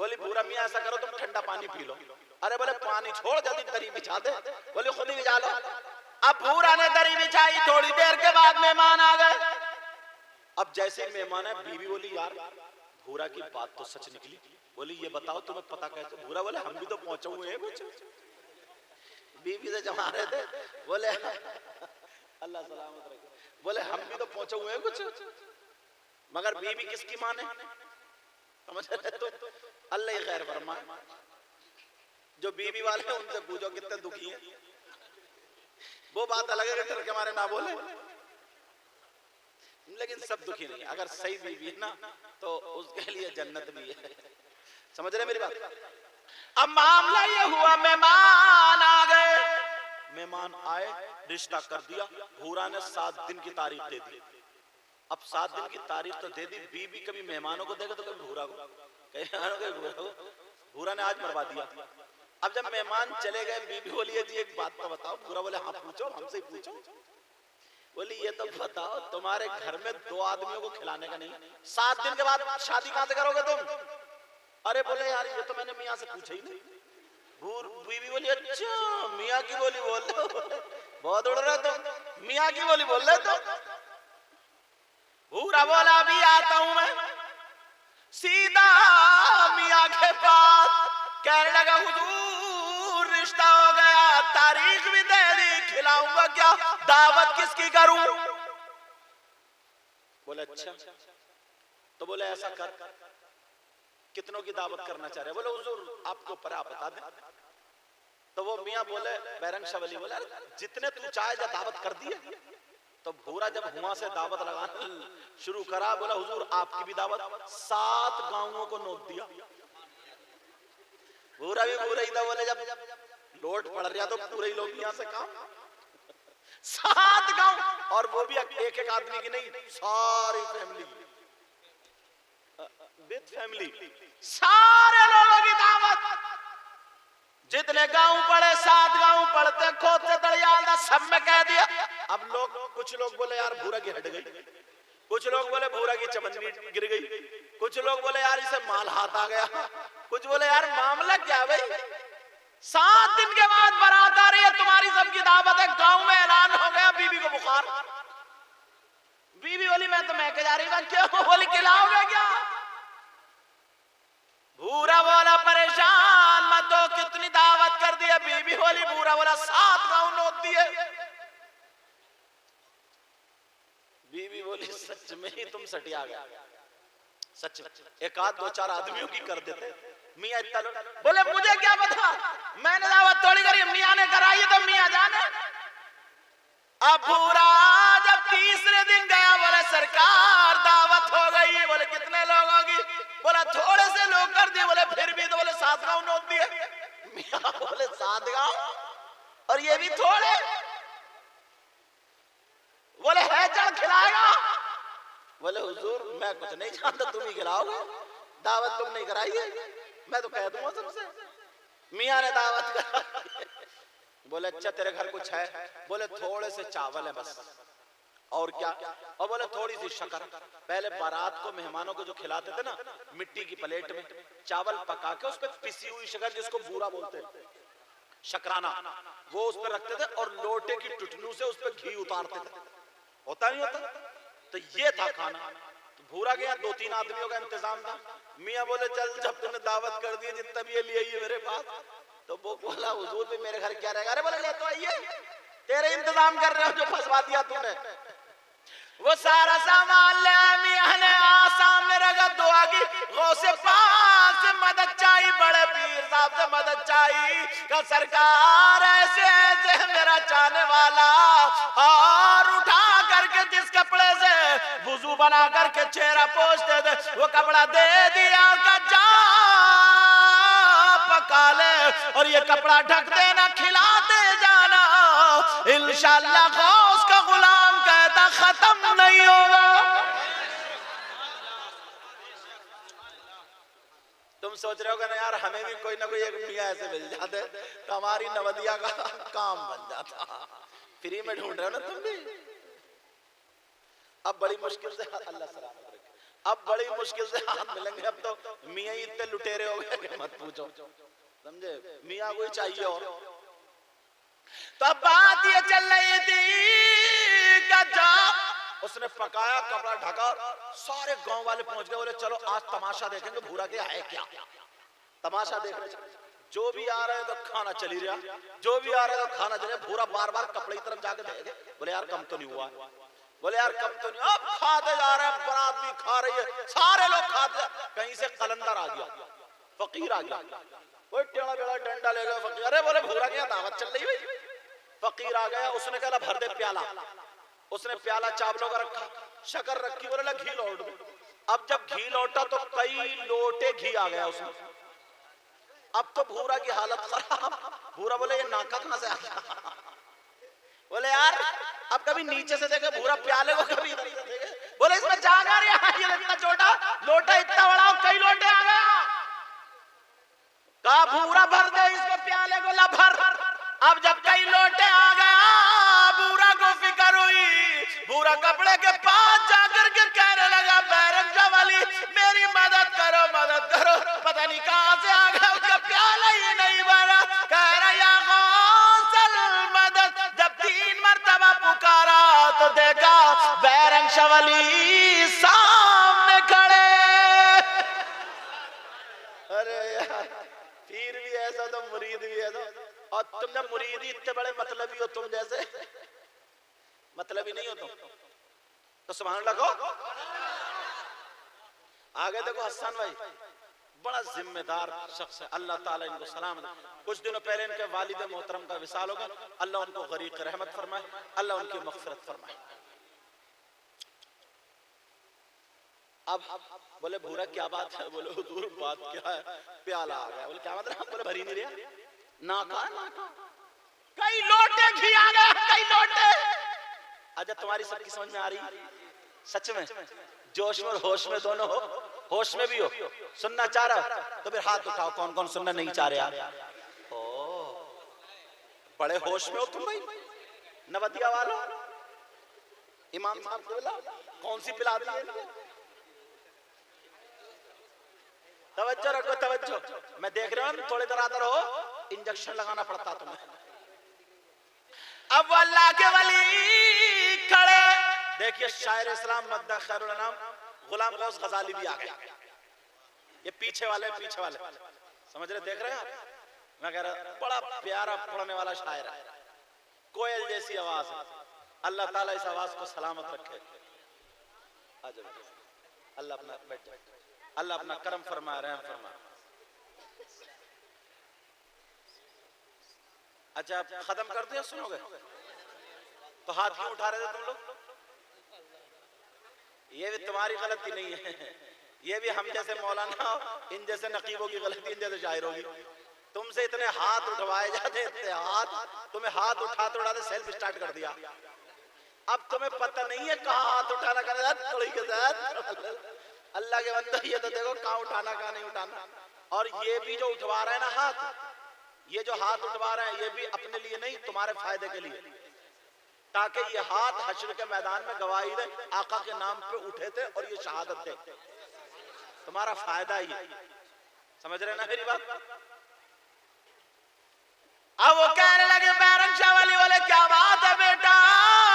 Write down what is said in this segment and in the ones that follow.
बोली भूरा मियाँ ऐसा करो तुम ठंडा पानी पी लो। अरे बोले पानी छोड़, जल्दी दरी बिछा दे। बोले खुद ही बिछा लो। अब भूरा ने दरी बिछाई, थोड़ी देर के बाद मेहमान आ गए। अब जैसे मेहमान है, बीवी बोली यार भूरा की बात तो सच निकली। बोली ये बताओ तुम्हें पता कैसे? भूरा बोले हम भी तो पहुंचे हुए हैं कुछ। बीवी से जमा रहे थे, बोले अल्लाह सलामत रखे, बोले हम भी तो पहुंचे हुए हैं कुछ, मगर बीवी किसकी माने? समझ रहे तो? अल्लाह ही खैर फरमाए। जो बीवी वाले हैं उनसे पूछो कितने दुखी हैं। वो बात अलग है, डर के मारे ना बोले, लेकिन सब दुखी नहीं। अगर सही बीवी है ना तो उसके लिए जन्नत भी है। समझ रहे मेरी बात? अब मामला ये हुआ, मेहमान आ गए। मेहमान आए, रिश्ता कर दिया। भूरा ने 7 दिन की तारीख दे दी। अब 7 दिन की तारीख तो दे दी, बीवी कभी मेहमानों को देगा तो कभी भूरा को, भूरा ने आज मरवा दिया। अब जब मेहमान चले गए, बीवी बोली जी एक बात तो बताओ। भूरा बोले हाँ पूछो, हमसे ही पूछो। बोली ये तो बताओ तुम्हारे घर में 2 आदमियों को खिलाने का नहीं, 7 दिन के बाद शादी कहां से करोगे तुम? अरे बोले यार ये तो मैंने मियाँ से पूछा ही नहीं। बीवी बोली अच्छा मियाँ की बोली बोल रहे हो, बहुत उड़ रहे तुम, मियाँ की बोली बोल रहे तुम। भूरा बोला अभी आता हूं मैं। सीधा मियाँ के पास, कहने लगा हुजूर रिश्ता हो गया, तारीख भी दे दी, खिलाऊंगा क्या, दावत किसकी करूं? बोले अच्छा। तो बोले ऐसा कर, कितनों की दावत करना चाह रहे? बोले हुजूर आपके ऊपर, आप बता दें। तो वो मियाँ बोले बैरंग शाह वली बोले जितने तू चाहे जा दावत कर दिए। तो भूरा जब हुआ से दावत लगाना शुरू करा, बोला हुजूर आपकी भी दावत। 7 गांवों को नोट दिया। भूरा भी पूरा ही था, बोले जब लोट पड़ रहा तो पूरे ही लोग यहाँ से काम। 7 गांव, और वो भी एक एक आदमी की नहीं, सारी फैमिली, विद फैमिली, सारे लोगों की दावत। जितने गांव पड़े, 7 गांव पड़ते, खोदते दड़ियाल सब में कह दिया। अब लोग, कुछ लोग बोले यार भूरा की हट गई, कुछ लोग बोले भूरा की चमन्नी गिर गई, कुछ लोग बोले यार इसे माल हाथ आ गया, कुछ बोले यार मामला क्या भाई। 7 दिन के बाद बारात आ रही है, तुम्हारी सबकी दावत है, गांव में ऐलान हो गया, बीवी को बुखार। बीवी बोली मैं तो महके जा रही हूँ। क्यों? बोली खिलाओगे क्या? भूरा बोला परेशान मत हो, कितनी दावत कर दी है? बीवी बोली, भूरा बोला 7 गांव नोट दिए। बीवी बोली सच में ही तुम सटिया गया, सच में। एक आध 2-4 आदमियों की कर देते मियाँ इतना। बोले मुझे क्या पता, मैंने दावत थोड़ी करी, मियाँ ने कराई है तो मियाँ जाने। अब भूरा जब तीसरे दिन गया, बोले सरकार दावत हो गई है। बोले कितने लोग होगी? बोला थोड़े से लोग कर दिए। बोले फिर भी? तो बोले 7 गांव नोट दिए। मियाँ बोले 7 गांव और ये भी थोड़े? बोले है चढ़ खिलाएगा? बोले हुजूर मैं कुछ नहीं जानता, तुम ही खिलाओगे, दावत तुम नहीं कराई है, मैं तो कह दूंगा सबसे। मियाँ ने दावत कराई। बोले अच्छा तेरे घर कुछ है? बोले थोड़े से चावल है बस, और क्या? और बोले थोड़ी सी शक्कर। पहले बारात को मेहमानों को जो खिलाते थे ना, मिट्टी की प्लेट में चावल पका के उस पर पिसी हुई शक्कर, जिसको बूरा बोलते हैं, शकराना, वो उस पर रखते थे और लोटे की टुटनू से उस पर घी उतारते थे। होता नहीं होता? तो ये था खाना। तो भूरा के यहाँ 2-3 आदमियों का इंतजाम था। मियाँ बोले चल जब तूने दावत कर दी जितना भी ये लिए ही मेरे पास। तो वो बोला हुजूर भी मेरे घर क्या रहेगा? अरे बोले ले तो आइए, तेरे इंतजाम कर रहे हो जो फंसवा दिया तूने। वो सारा सामान ले आया, मियाँ ने सामने रखा, दुआ की, गौसे पाक से मदद चाहिए, बड़े पीर साहब से मदद चाहिए कि सरकार ऐसे ऐसे मेरा चाहने वाला, और उठा करके जिस कपड़े से वुजू बना करके चेहरा पोंछते थे वो कपड़ा दे दिया का जा पका ले, और ये कपड़ा ढक देना, खिलाते जाना, इंशाअल्लाह गौस का गुलाम कहता खत्म नहीं होगा। तुम सोच रहे हो ना यार हमें भी कोई ना कोई एक मियाँ ऐसे मिल जाते तो हमारी नवदिया का काम बन जाता। फ्री में ढूंढ रहे हो ना तुम भी। अब बड़ी मुश्किल से, अल्लाह सलामत रखे, अब बड़ी मुश्किल से हाथ मिलेंगे। अब तो मियाँ ही इतने लुटेरे हो गए कि मत पूछो, समझे? मियाँ को ही चाहिए। और तो अब बात ये चल रही थी कि जब उसने पकाया, कपड़ा ढका, सारे गांव वाले पहुंच गए। बोले चलो आज तमाशा देखेंगे, भूरा के है क्या। तमाशा देखने जो भी आ रहे तो खाना चली रहा, जो भी आ रहा तो खाना चले। भूरा बार बार कपड़े की तरफ जाके देखे, बोले यार कम तो नहीं हुआ, बोले यार कम तो नहीं। अब खाते जा रहे हैं, बारात भी खा रही है, सारे लोग खाते। कहीं से कलंदर आ गया, फकीर आ गया, कोई टेढ़ा बेड़ा डंडा ले गया फकीर। अरे बोले भूरा की दावत चल रही है। फकीर आ गया, उसने कहा भर दे प्याला। उसने प्याला चावलों का रखा, शक्कर रखी, बोले घी लौट दो। अब जब घी लौटा तो कई लोटे घी आ गया उसमें। अब तो भूरा की हालत खराब। भूरा बोले ये नाका कहां से आ गया। बोले यार अब कभी नीचे से देखे भूरा प्याले को, कभी इधर से देखे। बोले इसमें जागा रहा, ये इतना छोटा लोटा इतना बड़ा, कई लोटे आ गया। कहा भूरा भर दे इसको प्याले को, ला भर। अब जब कई लोटे आ गया, भूरा को फिक्र हुई। भूरा कपड़े के पास जाकर के कहने लगा बैरंग वाली मेरी मदद करो, मदद करो। पता नहीं कहां से आ गया, उसका प्याला ही नहीं भरा। कह रहा या गौसल मदद। जब 3 मरतबा पुकारा तो देखा बैरंग शवली सामने खड़े। अरे यार पीर भी ऐसा तो मुरीद भी ऐसा। और तुम जब मुरीद ही इतने बड़े मतलबी हो, तुम जैसे मतलबी नहीं हो तुम तो सुभान अल्लाह कहो। आगे देखो हसन भाई बड़ा जिम्मेदार शख्स है, अल्लाह ताला इनको सलाम दे। कुछ दिनों पहले इनके वालिद मोहतरम का विसाल हो गया, अल्लाह उनको गरीक रहमत फरमाए, अल्लाह उनकी मग़फ़िरत फरमाए। अब बोले भूरा क्या बात है। बोले हुजूर बात क्या है, प्याला आ गया। बोले क्या मतलब। बोले भरी नहीं रहा, नाका नाका, कई लोटे घी आ गए, कई लोटे। अच्छा तुम्हारी सबकी समझ में आ रही, सच में जोश में और होश में दोनों हो। होश में भी हो, सुनना चाह रहा तो फिर हाथ उठाओ, कौन कौन सुनना नहीं चाह रहे। ओ बड़े होश में हो तुम भाई। नवतिया वालों इमाम साहब कौन सी पिला दी है। तवज्जो रखो, तवज्जो। मैं देख रहा हूँ थोड़ी देर आदर हो, इंजेक्शन लगाना पड़ता तुम्हें। अब अल्लाह के वली खड़े। देखिए शायर इस्लाम मद्दा खैरुल अनाम गुलाम गौस गजाली भी आ गया। ये पीछे वाले समझ रहे, देख रहे हैं आप। मैं कह रहा बड़ा प्यारा पढ़ने वाला शायर है, कोयल जैसी आवाज है। अल्लाह ताला इस आवाज को सलामत रखे। अल्लाह अपना बैठ जाए, अल्लाह अपना करम फरमा, रहम फरमा। अच्छा खत्म कर दिया, सुनोगे तो हाथ क्यों उठा रहे थे तुम लोग। ये भी तुम्हारी गलती नहीं है, ये भी हम जैसे मौलाना इन जैसे नकीबों की गलती, इन जैसे शायरों की। तुमसे इतने हाथ उठवाए जाते, इतने हाथ, तुम्हें हाथ उठाते उठाते सेल्फ स्टार्ट कर दिया। अब तुम्हें पता नहीं है कहाँ हाथ उठाना के साथ। अल्लाह के बंदे ये तो देखो कहाँ उठाना कहाँ नहीं उठाना। और ये भी जो उठवा रहे हैं ना हाथ, ये जो हाथ उठवा रहे हैं ये भी अपने लिए नहीं, तुम्हारे फायदे के लिए, ताकि ये हाथ हश्र के मैदान में गवाही दे आका के नाम पे उठे थे और ये शहादत दे। तुम्हारा फायदा ही, समझ रहे ना मेरी बात। अब वो कहने लगे बैरंग शाह वाली बोले क्या बात है बेटा।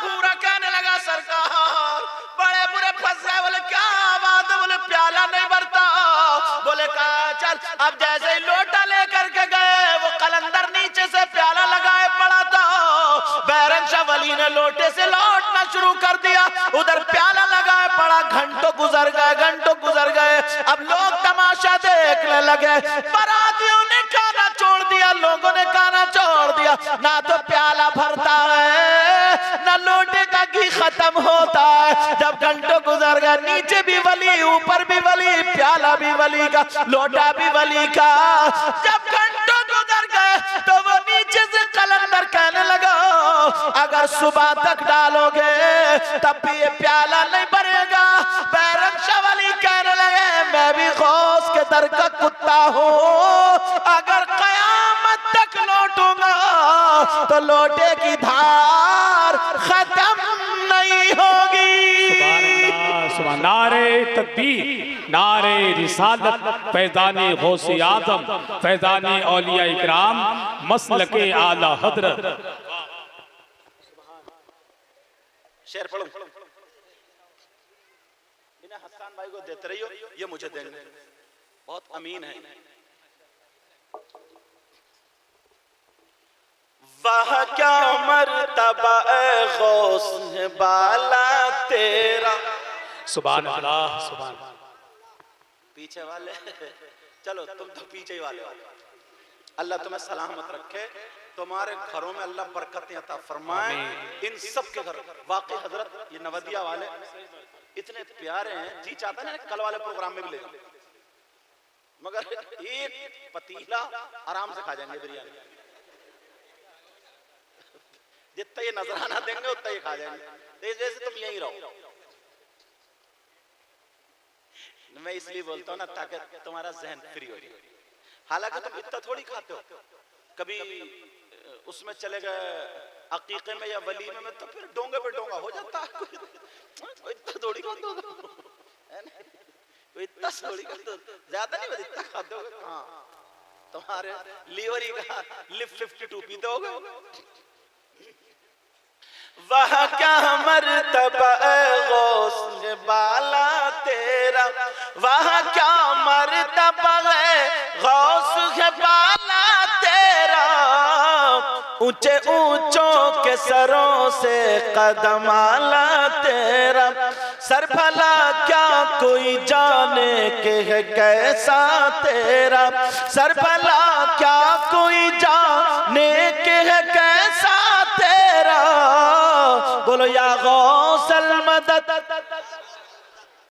भूरा कहने लगा सरकार बड़े बुरे फंस गए। बोले क्या बात है। बोले प्याला नहीं भरता। बोले कहा चल। अब जैसे ही लोटा लेकर के गए, वो कलंदर नीचे से प्याला लगाए पड़ा था। बैरंग शाह वली ने लोटे से लौटना शुरू कर दिया, उधर प्याला लगाए पड़ा। घंटों गुजर गए, घंटों गुजर गए। अब लोग तमाशा देखने लगे। बारातियों ने खाना छोड़ दिया, लोगों ने खाना छोड़ दिया। ना तो प्याला भरता है, ना लोटे का घी खत्म होता है। जब घंटों गुजर गए, नीचे भी वली, ऊपर भी वली, प्याला भी वली का, लोटा भी वली का। जब घंटों गुजर गए तो वो नीचे से कलंदर कहने लगा अगर सुबह तक डालोगे तब भी ये प्याला नहीं भरेगा। बैरंग शाह वली कहने लगे मैं भी गौस के दर का कुत्ता हूँ, अगर कयामत तक लौटूंगा तो लोटे की धार खत्म नहीं होगी। सुभान अल्लाह, सुभान नारे तकबीर, नारे रिसालत, फैज़ाने गौसे आज़म, फैज़ाने औलिया इकराम, मसलके आला हज़रत। शेर पढ़ो, इन्हें हसन भाई को देते रहियो, ये मुझे देंगे, बहुत अमीन है। वाह क्या मर्तबा गौस बाला तेरा। सुभान अल्लाह, सुभान। पीछे वाले चलो तुम तो पीछे ही वाले हो। अल्लाह तुम्हें सलामत रखे, तुम्हारे घरों में अल्लाह बरकतें अता फरमाए, इन सब के घर। वाकई हजरत ये नवदिया वाले इतने प्यारे हैं, जी चाहता है ना कल वाले प्रोग्राम में भी ले जाओ, मगर एक पतीला आराम से खा जाएंगे बिरयानी, जितना ये नजराना देंगे उतना ये खा जाएंगे। जैसे तुम यहीं रहो, मैं इसलिए बोलता हूँ ना ताकि तुम्हारा जहन फ्री हो जाए। हालांकि तुम इतना थोड़ी खाते हो, कभी उसमें चले गए अकीके में या वलीमे में तो फिर डोंगे पे डोंगा हो जाता है। इतना थोड़ी खाते हो, इतना थोड़ी खाते हो, ज्यादा नहीं बस इतना खाते हो। हाँ, तुम्हारे लीवर ही का लिफ्ट 52 पीते होगे। वह क्या मर्तबा गौस बाला तेरा, वह क्या मर्तबा गौस बाला तेरा, ऊंचे ऊंचों के सरों से कदम आला तेरा। सर भला क्या कोई जाने के है कैसा तेरा, सर भला क्या कोई जाने के है कैसा तेरा। बोलो या गौसल मदद